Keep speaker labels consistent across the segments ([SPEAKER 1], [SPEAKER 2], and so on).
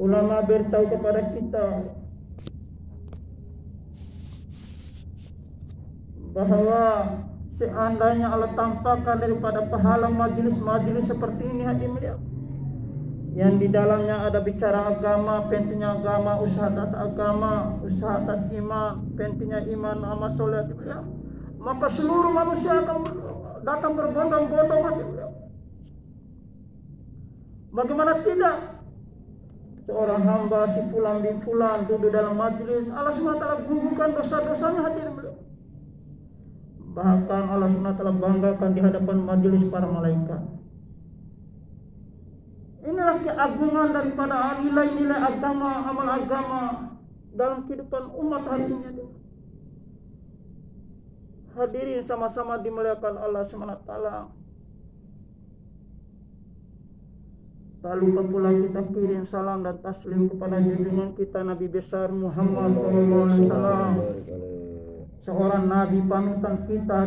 [SPEAKER 1] Ulama beritahu kepada kita bahwa seandainya Allah tampakkan daripada pahala majelis-majelis seperti ini hadirin mulia, yang di dalamnya ada bicara agama, pentingnya agama, usaha atas agama, usaha atas iman, pentingnya iman, amal soleh, ya, maka seluruh manusia akan datang berbondong-bondong hadirin mulia. Bagaimana tidak? Seorang hamba si fulan bin fulan duduk dalam majlis, Allah SWT gugurkan dosa-dosanya hadirin mulia. Bahkan Allah SWT banggakan di hadapan majelis para malaikat. Inilah keagungan daripada nilai-nilai agama, amal agama dalam kehidupan umat hari ini. Hadirin sama-sama dimuliakan Allah SWT. Tak lupa pula kita kirim salam dan taslim kepada junjungan kita Nabi besar Muhammad SAW, seorang Nabi panutan kita,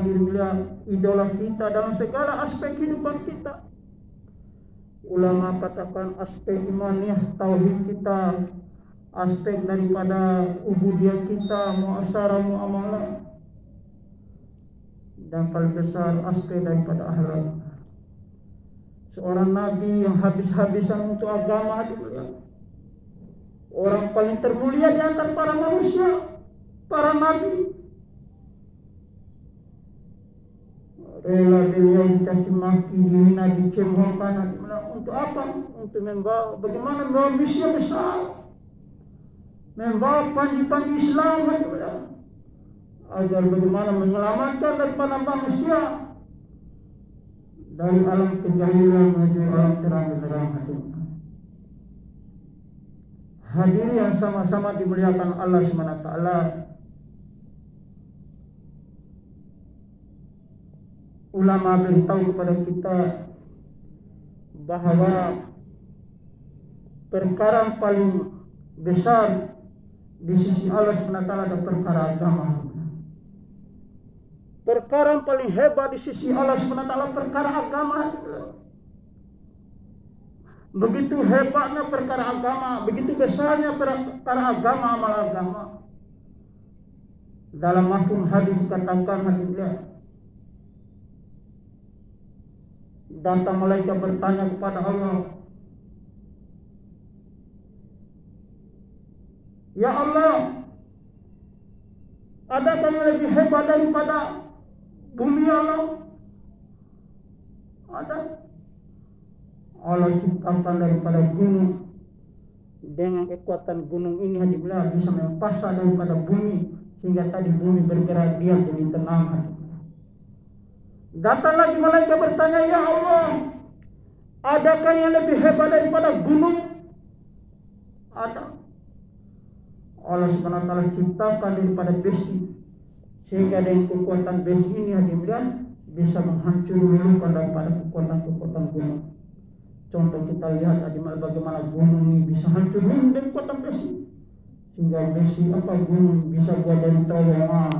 [SPEAKER 1] idola kita dalam segala aspek kehidupan kita. Ulama katakan aspek imaniah tauhid kita, aspek daripada ubudiyah kita, muasyarah muamalah, dan paling besar aspek daripada akhlak. Seorang Nabi yang habis-habisan untuk agama, orang paling termulia di antara para manusia, para nabi. Rela beliau dicaci maki, dihina, dicemoohkan, untuk apa? Untuk membawa, bagaimana membawa misi besar, membawa panji-panji Islam, agar bagaimana menyelamatkan daripada manusia dari alam kejahilan menuju alam terang benderang. Hadirin yang sama-sama dimuliakan Allah SWT. Ulama beritahu kepada kita bahwa perkara yang paling besar di sisi Allah SWT adalah perkara agama. Perkara yang paling hebat di sisi Allah SWT perkara agama. Begitu hebatnya perkara agama, begitu besarnya perkara agama, amal agama. Dalam mafhum hadis katakan hadirin, datang malaikat bertanya kepada Allah, ya Allah, adakah yang lebih hebat daripada bumi Allah? Ada. Allah ciptakan daripada gunung, dengan kekuatan gunung ini hadirin bisa mempasa daripada bumi, sehingga tadi bumi bergerak diam jadi tenang. Datang lagi malaikat bertanya, ya Allah, adakah yang lebih hebat daripada gunung? Ada. Allah SWT ciptakan daripada besi, sehingga dengan kekuatan besi ini hadirin bisa menghancurkan daripada kekuatan-kekuatan gunung. Contoh kita lihat bagaimana gunung ini bisa hancur dengan kekuatan besi, sehingga besi gunung bisa buat dari terowongan.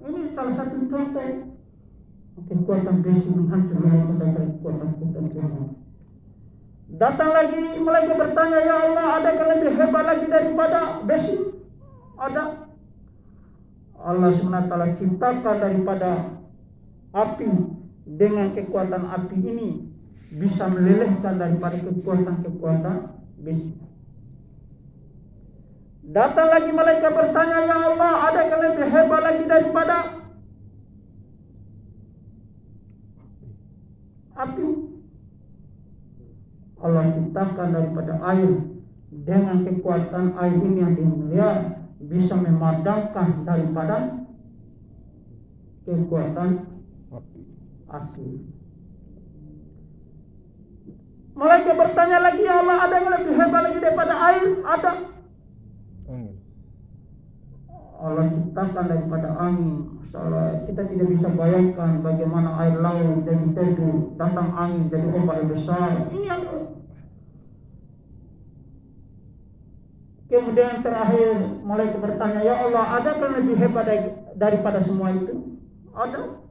[SPEAKER 1] Ini salah satu contoh kekuatan besi menghancurkan daripada kekuatan gunung. Datang lagi malaikat bertanya, ya Allah, adakah lebih hebat lagi daripada besi? Ada. Allah SWT ciptakan daripada api, dengan kekuatan api ini bisa melelehkan daripada kekuatan-kekuatan besi. Datang lagi malaikat bertanya, ya Allah, adakah lebih hebat lagi daripada api? Allah ciptakan daripada air, dengan kekuatan air ini yang mulia bisa memadamkan daripada kekuatan api. Malaikat bertanya lagi, ya Allah, ada yang lebih hebat lagi daripada air? Ada. Allah ciptakan daripada angin. Soalnya kita tidak bisa bayangkan bagaimana air laut jadi teduh, datang angin jadi ombak besar. Ini yang kemudian terakhir malaikat bertanya, ya Allah, adakah yang lebih hebat daripada semua itu? Ada.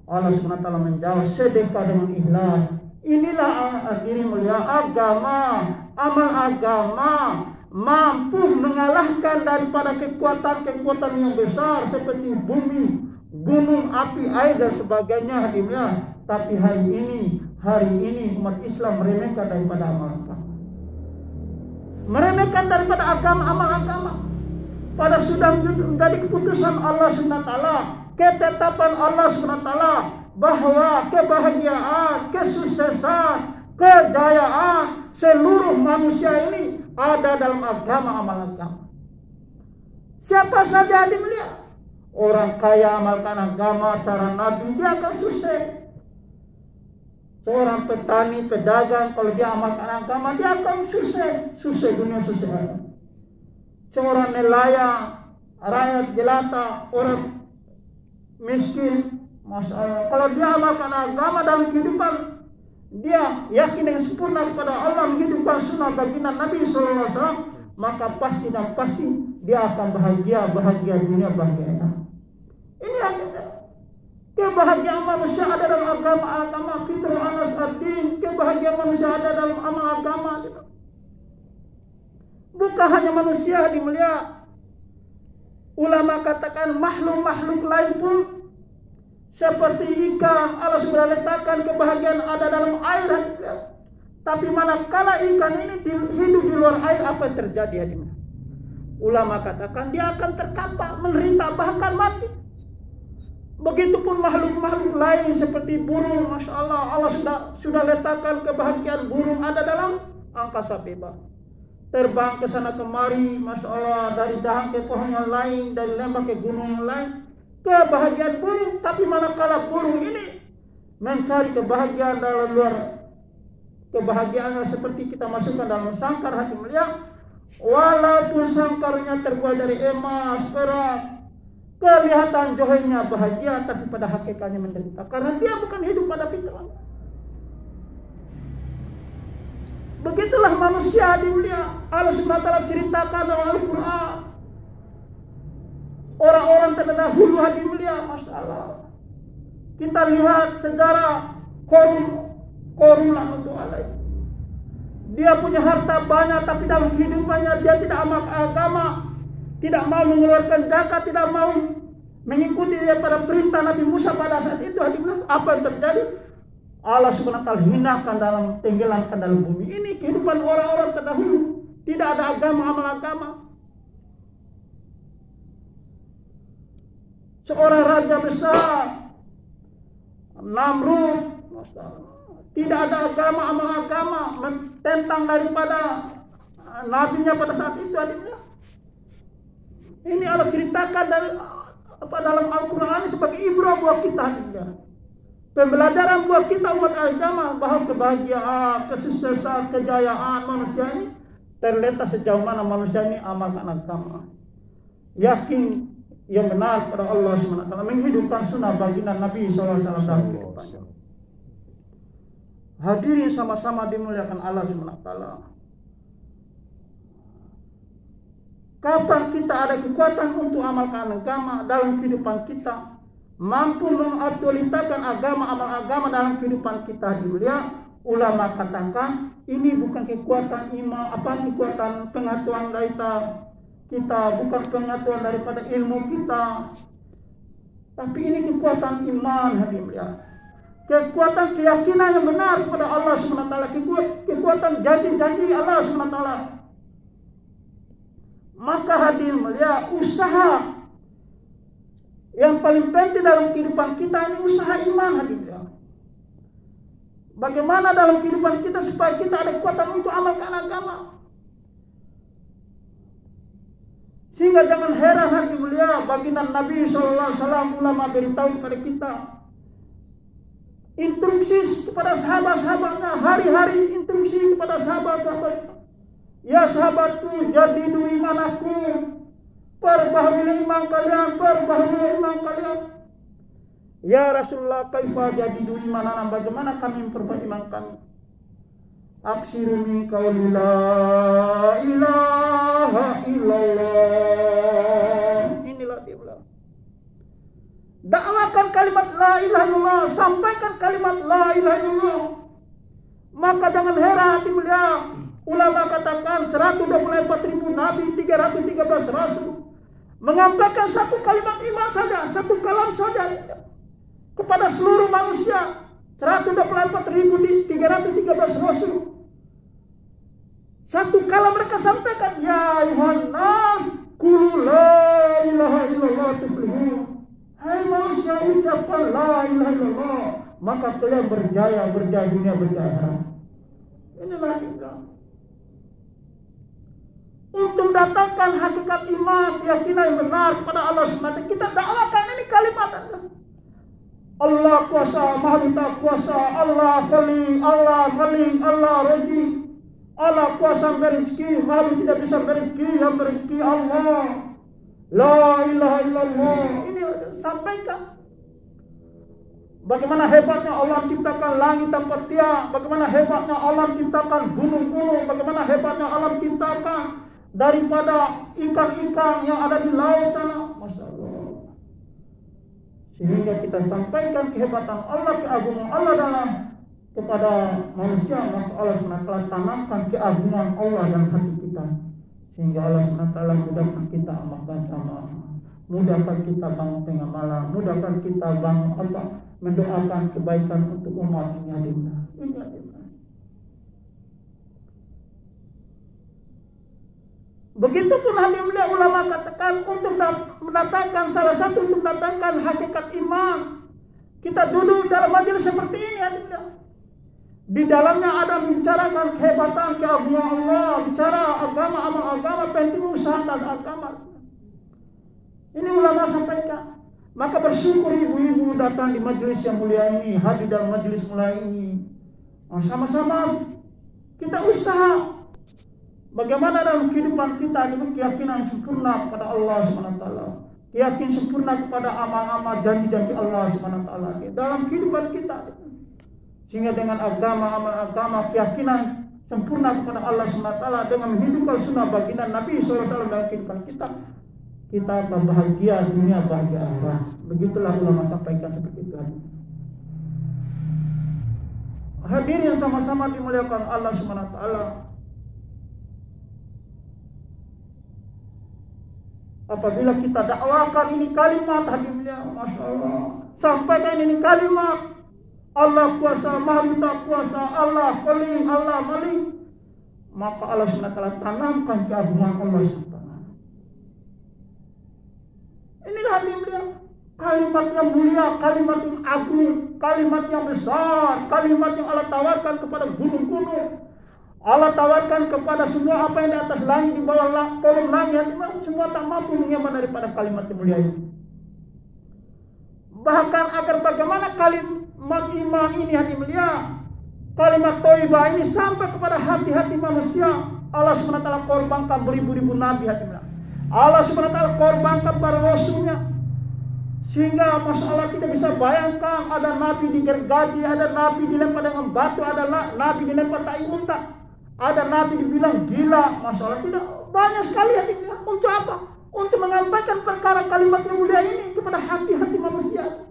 [SPEAKER 1] Allah SWT menjawab, sedekah dengan ikhlas, Inilah hadirin mulia, amal agama mampu mengalahkan daripada kekuatan-kekuatan yang besar seperti bumi, gunung, api, air dan sebagainya hadirin mulia. Tapi hari ini umat Islam meremehkan daripada amal agama. Meremehkan daripada amal agama. Pada sudah menjadi keputusan Allah SWT, ketetapan Allah SWT bahwa kebahagiaan, kesuksesan, kejayaan seluruh manusia ini ada dalam amal agama. Siapa saja dilihat, orang kaya amalkan agama cara Nabi, dia akan sukses. Seorang petani, pedagang, kalau dia amalkan agama, dia akan sukses dunia, sukses akhirat. Seorang nelayan, rakyat jelata, orang miskin, masalah. Kalau dia amalkan agama dalam kehidupan, dia yakin dengan sempurna kepada Allah, menghidupkan sunnah baginda Nabi SAW, maka pasti dan pasti dia akan bahagia dunia, bahagia akhirat. Ini kebahagiaan manusia ada dalam agama, fitrah anas ad-din. Kebahagiaan manusia ada dalam amal agama. Bukan hanya manusia dimulia. Ulama katakan makhluk-makhluk lain pun seperti ikan, Allah sudah letakkan kebahagiaan ada dalam air. Tapi manakala ikan ini hidup di luar air, apa yang terjadi hadirin? Ulama katakan dia akan terkapar, menderita, bahkan mati. Begitupun makhluk-makhluk lain seperti burung, masya Allah sudah letakkan kebahagiaan burung ada dalam angkasa bebas. Terbang ke sana kemari, masya Allah, dari dahan ke pohon yang lain, dari lembah ke gunung yang lain. Kebahagiaan burung, tapi manakala burung ini mencari kebahagiaan dalam luar, kebahagiaannya seperti kita masukkan dalam sangkar hati mulia, walaupun sangkarnya terbuat dari emas, perak, kelihatan johornya bahagia, tapi pada hakikatnya menderita karena dia bukan hidup pada fitrah. Begitulah manusia dimulia. Allah SWT ceritakan dalam Al-Quran. Orang-orang terdahulu hadirin mulia, masya Allah. Kita lihat sejarah Qarun alaih. Dia punya harta banyak, tapi dalam kehidupannya dia tidak amal agama, tidak mau mengeluarkan zakat, tidak mau mengikuti daripada perintah Nabi Musa pada saat itu. Hadirin, apa yang terjadi? Allah SWT hinakan dalam, tenggelamkan dalam bumi. Ini kehidupan orang-orang terdahulu. Tidak ada agama, amal agama. Seorang raja besar, Namrud, tidak ada agama, amal agama, tentang daripada nabinya pada saat itu. Ini Allah ceritakan dalam Al-Quran sebagai ibrah buat kita. Pembelajaran buat kita umat agama bahwa kebahagiaan, kesuksesan, kejayaan manusia ini terletak sejauh mana manusia ini amalkan agama. Yakin yang benar pada Allah SWT, menghidupkan sunnah baginda Nabi SAW. Hadirin sama-sama dimuliakan Allah SWT. Kapan kita ada kekuatan untuk amalkan agama dalam kehidupan kita, mampu mengaktualisasikan agama, amal agama dalam kehidupan kita dimulia, ulama katakan ini bukan kekuatan kekuatan pengetahuan kita, bukan pengetahuan daripada ilmu kita, tapi ini kekuatan iman hadirin mulia. Kekuatan keyakinan yang benar kepada Allah SWT, kekuatan janji-janji Allah SWT. Maka hadirin mulia, usaha yang paling penting dalam kehidupan kita ini usaha iman hadirin. Bagaimana dalam kehidupan kita supaya kita ada kekuatan untuk amalkan agama. Sehingga jangan heran hadirin mulia, baginda Nabi SAW ulama beritahu kepada kita, instruksi kepada sahabat-sahabatnya, hari-hari instruksi kepada sahabat-sahabatnya. Ya sahabatku, jadidu imanaku, perbahagilah iman kalian. Ya Rasulullah, kaifa jadidu imanana, bagaimana kami memperbaiki iman kami? Aksiru min qauli la ilaha illallah. Inilah dia bilang. Dakwakan kalimat la ilaha illallah, sampaikan kalimat la ilaha illallah. Maka jangan heran hati mulia, ulama katakan 124.000 nabi, 313 rasul menyampaikan satu kalimat iman saja, satu kalam saja kepada seluruh manusia. 124.313 rasul. Satu kalam mereka sampaikan, ya ayuhan nas, qulu la ilaha illallah tuflihun. Hai manusia, ucapkan la ilaha illallah, maka kalian berjaya dunia, berjaya akhirat. Inilah kita. Untuk mendatangkan hakikat iman, keyakinan yang benar kepada Allah SWT, kita dakwakan ini kalimat Allah kuasa, Maha Minta kuasa, Allah Kali, Allah Malik, Allah Raji, Allah kuasa berezeki, Maha tidak bisa berezeki, yang berezeki Allah. La ilaha illallah. Ini sampaikan. Bagaimana hebatnya Allah ciptakan langit tanpa tiang, bagaimana hebatnya Allah ciptakan gunung-gunung, bagaimana hebatnya Allah ciptakan daripada ikan-ikan yang ada di laut sana. Masya Allah. Sehingga kita sampaikan kehebatan Allah, keagungan Allah dalam kepada manusia, maka Allah SWT tanamkan keagungan Allah dalam hati kita, sehingga Allah SWT mudahkan kita amalkan sama, mudahkan kita bangun tengah malam, mudahkan kita bangun mendoakan kebaikan untuk umat ini adillah. Ini adillah. Begitupun hadimnya ulama katakan untuk mendatangkan salah satu untuk mendatangkan hakikat iman. Kita duduk dalam majelis seperti ini hadimnya. Di dalamnya ada membicarakan kehebatan keagungan Allah, bicara agama, amal agama, penting usaha atas agama. Ini ulama sampaikan. Maka bersyukur ibu-ibu datang di majelis yang mulia ini, hadir dalam majelis mulia ini. Sama-sama kita usaha bagaimana dalam kehidupan kita dengan keyakinan sempurna kepada Allah SWT, keyakinan sempurna kepada amal-amal janji-janji Allah SWT dalam kehidupan kita, sehingga dengan agama, amal agama, keyakinan sempurna kepada Allah SWT dengan menghidupkan sunnah baginda Nabi SAW dalam kehidupan kita, kita akan bahagia dunia, bahagia akhirat. Begitulah ulama sampaikan seperti itu. Hadirin yang sama-sama dimuliakan Allah SWT. Apabila kita dakwakan ini kalimat hadimnya, Masya Allah, sampaikan ini kalimat Allah kuasa, Maha Minta kuasa, Allah Kali, Allah Malik, maka Allah SWT tanamkan keagungan Allah SWT. Inilah hadimnya kalimat yang mulia, kalimat yang agung, kalimat yang besar, kalimat yang Allah tawarkan kepada gunung-gunung, Allah tawarkan kepada semua apa yang di atas langit, di bawah kolom langit, semua tak mampu mengemas daripada kalimat yang mulia ini. Bahkan agar bagaimana kalimat iman ini hati mulia, kalimat thayyibah ini sampai kepada hati-hati manusia, Allah SWT korbankan beribu-ribu nabi hati mulia. Allah SWT korbankan para rasulnya, sehingga masalah tidak bisa bayangkan ada nabi digergaji, ada nabi dilempar dengan batu, ada nabi dilempar tai unta, ada nabi dibilang gila. Masalah tidak banyak sekali hatinya. Untuk apa? Untuk menyampaikan perkara kalimat yang mulia ini kepada hati-hati manusia.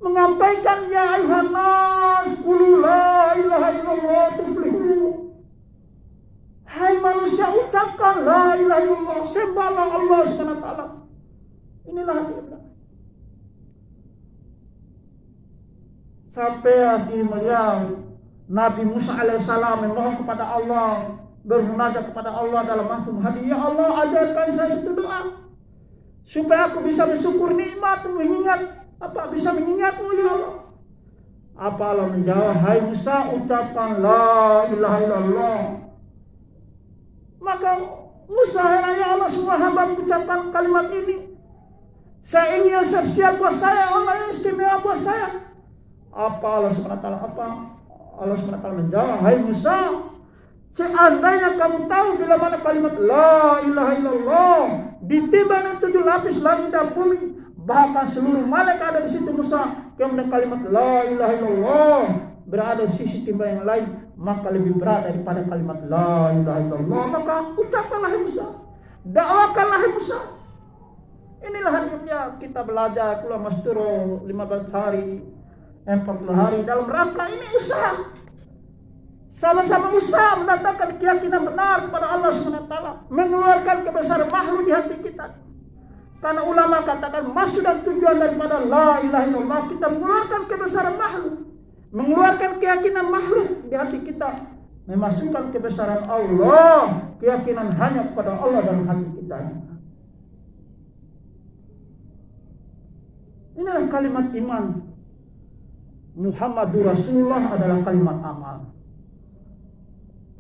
[SPEAKER 1] Menyampaikan ya ayuhan nas qulu la ilaha illallah tuflihun. Hai manusia, ucapkan la ilaha illallah, sembahlah Allah SWT. Inilah dia. Sampai di mulia Nabi Musa alaihissalam memohon kepada Allah, bermunajat kepada Allah dalam mahfum hadi, ya Allah ajarkan saya satu doa supaya aku bisa bersyukur nikmat, bisa mengingatmu ya Allah. Apa Allah menjawab, hai Musa, ucapkan la ilaha illallah. Maka Musa, ya Allah, semua hamba mengucapkan kalimat ini. Saya ini yang siap buat saya, Allah yang istimewa buat saya. Apa Allah SWT menjawab, hai Musa, seandainya kamu tahu bila mana kalimat la ilaha illallah ditimbang 7 lapis langit dan bumi, bahkan seluruh malaikat ada di situ Musa, kemudian kalimat la ilaha illallah berada di sisi timbang yang lain, maka lebih berat daripada kalimat la ilaha illallah. Maka ucapkanlah hai Musa, dakwakanlah hai Musa. Inilah hadimnya kita belajar Kula Masturo 15 hari 40 hari dalam rangka ini usaha. sama-sama usaha mendatangkan keyakinan benar kepada Allah SWT, mengeluarkan kebesaran makhluk di hati kita. Karena ulama katakan maksud dan tujuan daripada la ilaha illallah, kita mengeluarkan kebesaran makhluk, mengeluarkan keyakinan makhluk di hati kita, memasukkan kebesaran Allah, keyakinan hanya kepada Allah dalam hati kita. Inilah kalimat iman. Muhammadur Rasulullah adalah kalimat amal.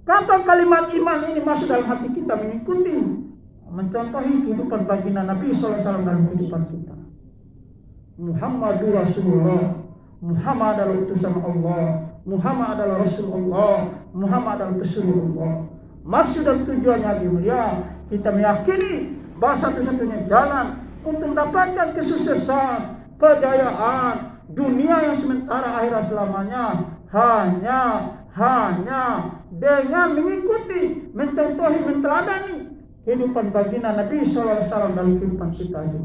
[SPEAKER 1] Kapan kalimat iman ini masuk dalam hati kita, mengikuti, mencontohi kehidupan baginda Nabi SAW dalam kehidupan kita. Muhammadur Rasulullah, Muhammad adalah utusan Allah, Muhammad adalah Rasulullah, Muhammad adalah Rasulullah. Maksud dan tujuannya mulia, kita meyakini bahwa satu-satunya jalan untuk mendapatkan kesuksesan, kejayaan dunia yang sementara, akhirat selamanya, hanya dengan mengikuti, mencontohi, menteladani kehidupan baginda Nabi SAW dalam kehidupan kita ini.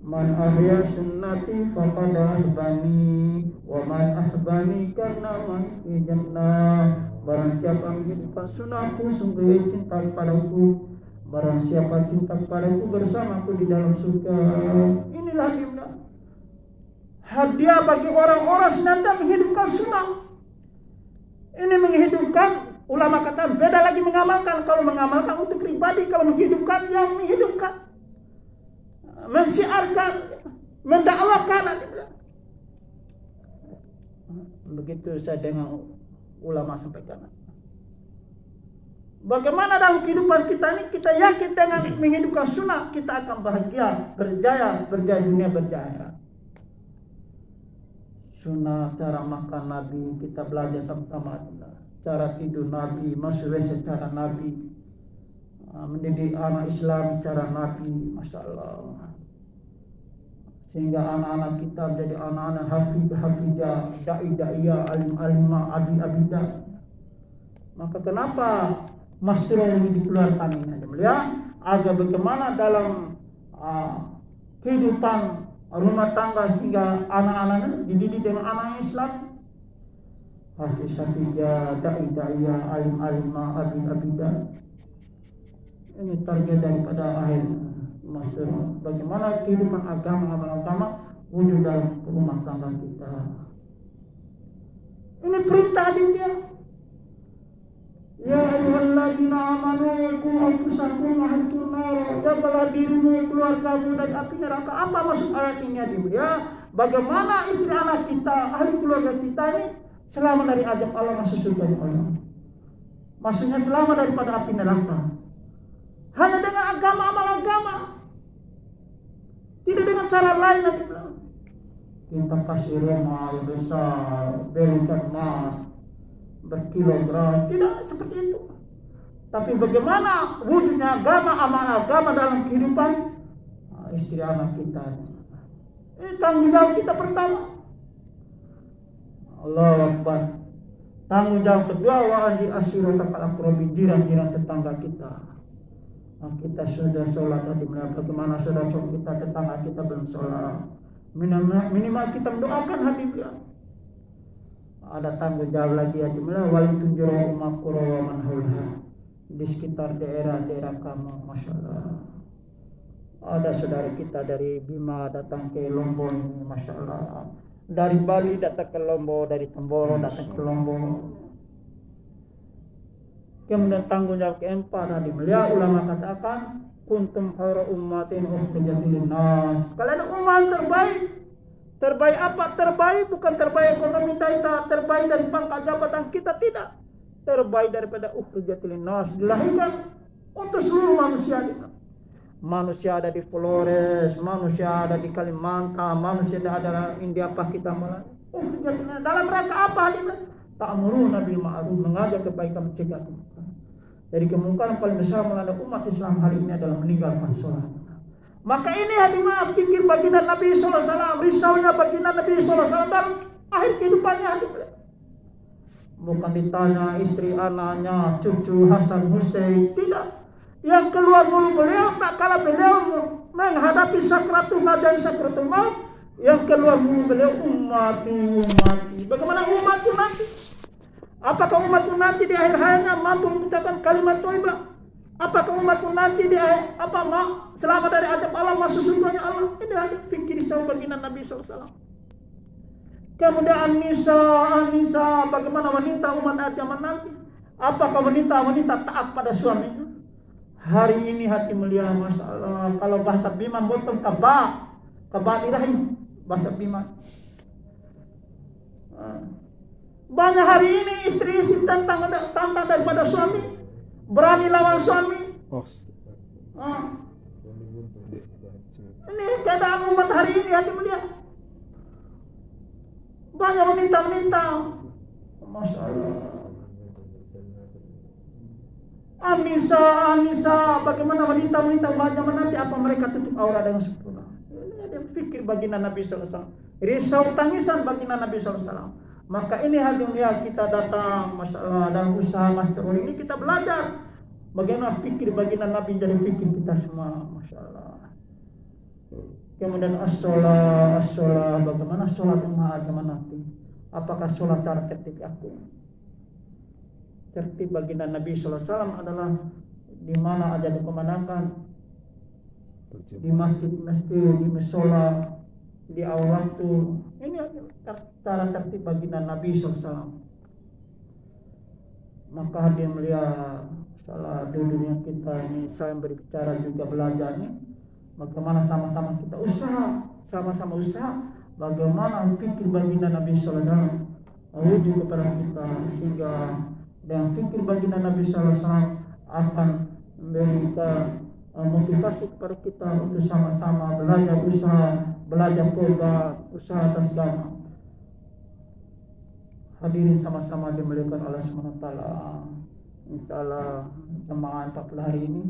[SPEAKER 1] Man ahya sunnati faqad ahbani wa man ahbani karena masih jannah. Barang siapa menghidupkan sunnahku, sungguh cinta kepadaku. Barang siapa cinta kepadaku, bersamaku di dalam surga. Inilah hadiah bagi orang-orang senantiasa menghidupkan sunnah. Ini menghidupkan, ulama kata beda lagi mengamalkan. Kalau mengamalkan untuk pribadi, kalau menghidupkan yang menghidupkan, mensiarkan, mendakwakan. Begitu saya dengar ulama sampaikan. Bagaimana dalam kehidupan kita ini, kita yakin dengan menghidupkan sunnah kita akan bahagia, berjaya dunia, berjaya akhirat. Sunnah cara makan Nabi kita belajar sama-sama, cara tidur Nabi, masuk WC cara Nabi, mendidik anak Islam cara Nabi, masya Allah. Sehingga anak-anak kita menjadi anak-anak hafizah, da'i-da'iyah, alim-alimah, abid-abidah. Maka kenapa Masturah ini dikeluarkan ini? Melihat agar bagaimana dalam kehidupan rumah tangga sehingga anak-anak dididik dengan anak Islam, hafizah, da'i-da'iyah, alim-alimah, abid-abidah. Ini target daripada akhir maksud bagaimana kehidupan agama wujud dalam rumah tangga kita. Ini perintah dia. Ya ayyuhalladzina amanu qu anfusakum wa ahlikum nar. Jagalah dirimu, keluargamu dari api neraka. Apa maksud ayat ini ya? Bagaimana istri anak kita, ahli keluarga kita ini selamat dari azab Allah, masuk surga Allah. Maksudnya selamat daripada api neraka. Hanya dengan agama, amal agama. Tidak dengan cara lain nanti bilang. Kita kasih rumah yang besar, berikan emas berkilogram, tidak seperti itu. Tapi bagaimana wujudnya agama, amal agama dalam kehidupan istri anak kita. Ini tanggung jawab kita pertama. Allahu Akbar. Tanggung jawab kedua, wa anji asyirata kal aqrabi, jiran-jiran tetangga kita. Kita sudah sholat tadi, bagaimana saudara kita, tetangga kita belum sholat, minimal kita mendoakan hadiah. Ada tanggung jawab lagi ya, wali tunjuru umat qura man haulha, di sekitar daerah-daerah kamu, masya Allah. Ada saudara kita dari Bima datang ke Lombok ini, masya Allah. Dari Bali datang ke Lombok, dari Temboro datang ke Lombok. Kemudian tanggung jawab keempat tadi, melihat ulama katakan kuntum khairu ummatin ukhrijat linnas. Kalian umat terbaik. Terbaik apa? Terbaik bukan terbaik ekonomi kita, terbaik dari pangkat jabatan kita, tidak. Terbaik daripada ukhrijat linnas, dilahirkan untuk seluruh manusia. Manusia ada di Flores, manusia ada di Kalimantan, manusia ada di India, Pakistan, ukhrijat linnas. Dalam rangka apa? Ta'muruna bil ma'ruf, mengajak kebaikan, mencegah kemungkaran. Dari kemungkaran paling besar melanda umat Islam hari ini adalah meninggalkan sholat. Maka ini hadiah fikir baginda Nabi SAW, risaunya baginda Nabi SAW dalam akhir kehidupannya. Bukan ditanya istri, anaknya, cucu Hasan Hussein, tidak. Yang keluar mulut beliau tak kala beliau menghadapi sakratul maut dan sakratul maut, Yang keluar bunyi beliau ummati. Bagaimana umatku nanti? Apakah umatku nanti di akhir hayatnya mampu mengucapkan kalimat thayyibah? Apakah umatku nanti di akhir selamat dari azab Allah, masuk surganya Allah? Ini hadis fikir sahih baginda Nabi SAW. Kemudian An-Nisa, bagaimana wanita umat zaman nanti? Apakah wanita taat pada suaminya? Hari ini hati mulia, Masya Allah. Kalau bahasa Bima botol kaba ilahi bahasa Bima. Banyak hari ini istri-istri tantang daripada suami, berani lawan suami. Ini keadaan umat hari ini, hati mulia. Banyak wanita, Masya Allah. Anissa, bagaimana wanita banyak nanti apa mereka tutup aurat dengan sempurna? Ini ada fikir baginda Nabi SAW. Risau tangisan baginda Nabi SAW. Maka ini hal yang kita datang, Masya Allah, dan usaha master ini kita belajar bagaimana fikir baginda Nabi jadi fikir kita semua, Masya Allah. Kemudian as-sholah, bagaimana sholat zaman nanti? Apakah sholat cara tertib aku? Tertib baginda Nabi SAW adalah di mana ada dikumandangkan, di masjid-masjid, di musola, di awal waktu. Ini cara tertib baginda Nabi SAW. Maka hadir melihat salah dunia kita ini, saya berbicara juga belajar nih. Bagaimana sama-sama kita sama-sama usaha, bagaimana fikir baginda Nabi SAW wujud kepada kita, sehingga dan fikir baginda Nabi SAW akan memberikan motivasi kepada kita untuk sama-sama belajar tobat, usaha atas agama. Hadirin sama-sama dimuliakan Allah SWT. Insyaallah jemaah 40 hari ini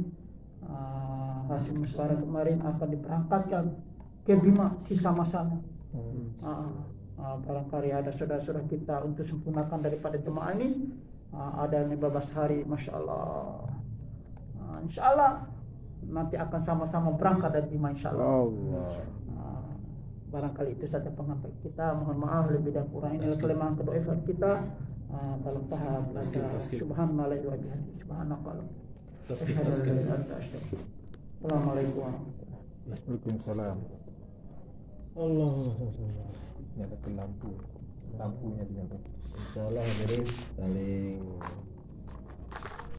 [SPEAKER 1] hasil musyawarah kemarin akan diberangkatkan ke Bima sama-sama. Barangkali ada saudara-saudara kita untuk sempurnakan daripada jemaah ini. Ada 15 hari, Masya Allah. Insya Allah nanti akan sama-sama berangkat dari Bima, Insya Allah. Barangkali itu saja pengambil kita. Mohon maaf lebih dan kurang, ini kelemahan kedua effort kita dalam tahap belajar. Subhanallah wa bihamdihi, subhanakallah. Assalamualaikum warahmatullahi wabarakatuh.
[SPEAKER 2] Waalaikumsalam.
[SPEAKER 3] Allah.
[SPEAKER 2] Ini ada lampunya dinyalakan.
[SPEAKER 3] Insyaallah hadirin saling